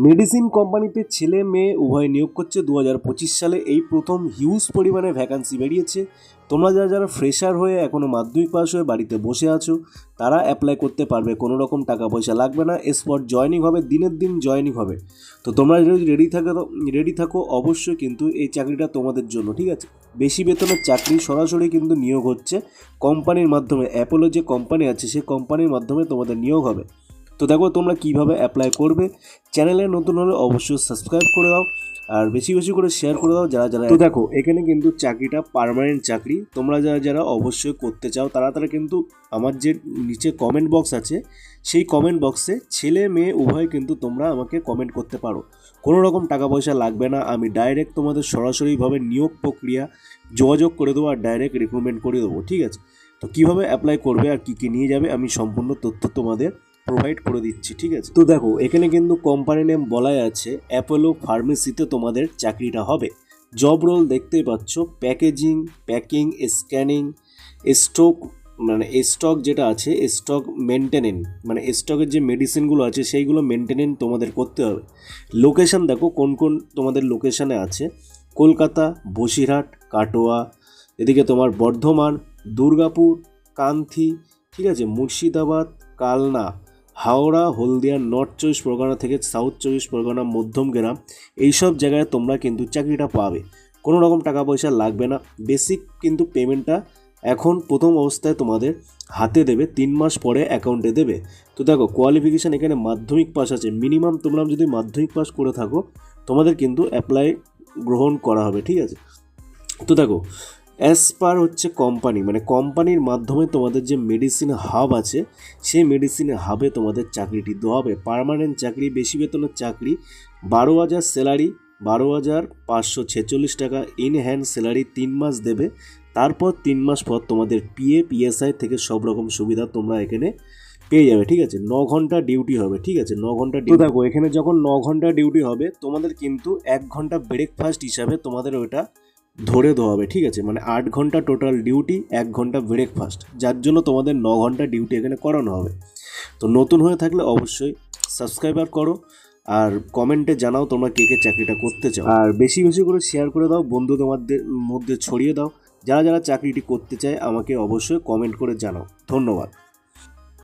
Medicine কোম্পানিতে ছেলে মেয়ে উভয় নিয়োগ করছে 2025 সালে। এই প্রথম হিউজ পরিমাণে ভ্যাকান্সি বেরিয়েছে। তোমরা যারা ফ্রেশার হয়ে এখনও মাধ্যমিক পাস হয়ে বাড়িতে বসে আছো তারা অ্যাপ্লাই করতে পারবে, কোনো রকম টাকা পয়সা লাগবে না। স্পট জয়েনিং হবে, দিনের দিন জয়েনিং হবে। তো তোমরা যদি রেডি থাকো অবশ্যই কিন্তু এই চাকরিটা তোমাদের জন্য, ঠিক আছে। বেশি বেতনের চাকরি, সরাসরি কিন্তু নিয়োগ হচ্ছে কোম্পানির মাধ্যমে। অ্যাপোলো যে কোম্পানি আছে সেই কোম্পানির মাধ্যমে তোমাদের নিয়োগ হবে। তো দেখো তোমরা কিভাবে অ্যাপ্লাই করবে। চ্যানেলে নতুন হলে অবশ্যই সাবস্ক্রাইব করে দাও আর বেশি বেশি করে শেয়ার করে দাও যারা। তো দেখো এখানে কিন্তু চাকরিটা পার্মানেন্ট চাকরি। তোমরা যারা অবশ্যই করতে চাও তারা কিন্তু আমার যে নিচে কমেন্ট বক্স আছে সেই কমেন্ট বক্সে ছেলে মেয়ে উভয় কিন্তু তোমরা আমাকে কমেন্ট করতে পারো। কোনো রকম টাকা পয়সা লাগবে না, আমি ডাইরেক্ট তোমাদের সরাসরিভাবে নিয়োগ প্রক্রিয়া যোগাযোগ করে দেবো আর ডাইরেক্ট রিক্রুটমেন্ট করে দেবো, ঠিক আছে। তো কীভাবে অ্যাপ্লাই করবে আর কী কী নিয়ে যাবে আমি সম্পূর্ণ তথ্য তোমাদের প্রোভাইড করে দিচ্ছি, ঠিক আছে। তো দেখো এখানে কিন্তু কোম্পানি নেম বলাই আছে অ্যাপোলো ফার্মেসিতে তোমাদের চাকরিটা হবে। জব রোল দেখতেই পাচ্ছ, packaging, packing, scanning, stock stock যেটা আছে স্টক মেনটেনেন্স, স্টকের যে মেডিসিনগুলো আছে সেইগুলো মেনটেনেন্স তোমাদের করতে হবে। লোকেশান দেখো কোন কোন তোমাদের লোকেশানে আছে, কলকাতা, বসিরহাট, কাটোয়া, এদিকে তোমার বর্ধমান, দুর্গাপুর, কান্থি, ঠিক আছে, মুর্শিদাবাদ, কালনা, হাওড়া, হলদিয়া, নর্থ চব্বিশ পরগনা থেকে সাউথ চব্বিশ পরগনা, মধ্যমগ্রাম, এইসব জায়গায় তোমরা কিন্তু চাকরিটা পাবে। কোনো রকম টাকা পয়সা লাগবে না। বেসিক কিন্তু পেমেন্টটা এখন প্রথম অবস্থায় তোমাদের হাতে দেবে, 3 মাস পরে অ্যাকাউন্টে দেবে। তো দেখো কোয়ালিফিকেশান এখানে মাধ্যমিক পাস আছে, মিনিমাম তোমরা যদি মাধ্যমিক পাস করে থাকো তোমাদের কিন্তু অ্যাপ্লাই গ্রহণ করা হবে, ঠিক আছে। তো দেখো অ্যাজ পার হচ্ছে কোম্পানি, কোম্পানির মাধ্যমে তোমাদের যে মেডিসিন হাব আছে সেই মেডিসিন হাবে তোমাদের চাকরিটি দেওয়া হবে। পার্মানেন্ট চাকরি, বেশি বেতনের চাকরি, 12,000 স্যালারি, 12,546 টাকা ইন হ্যান্ড স্যালারি 3 মাস দেবে। তারপর 3 মাস পর তোমাদের PSI থেকে সব রকম সুবিধা তোমরা এখানে পেয়ে যাবে, ঠিক আছে। 9 ঘন্টা ডিউটি হবে, ঠিক আছে, 9 ঘন্টা ডিউটি। দেখো এখানে যখন 9 ঘন্টা ডিউটি হবে তোমাদের কিন্তু 1 ঘন্টা ব্রেকফাস্ট হিসাবে তোমাদের ওইটা ধরে দেওয়া হবে, ঠিক আছে। 8 ঘন্টা টোটাল ডিউটি, 1 ঘন্টা ব্রেকফাস্ট, যার জন্য তোমাদের 9 ঘন্টা ডিউটি এখানে করানো হবে। তো নতুন হয়ে থাকলে অবশ্যই সাবস্ক্রাইবার করো আর কমেন্টে জানাও তোমরা কে কে চাকরিটা করতে চাও, আর বেশি বেশি করে শেয়ার করে দাও, বন্ধু তোমাদের মধ্যে ছড়িয়ে দাও। যারা চাকরিটি করতে চায় আমাকে অবশ্যই কমেন্ট করে জানাও। ধন্যবাদ।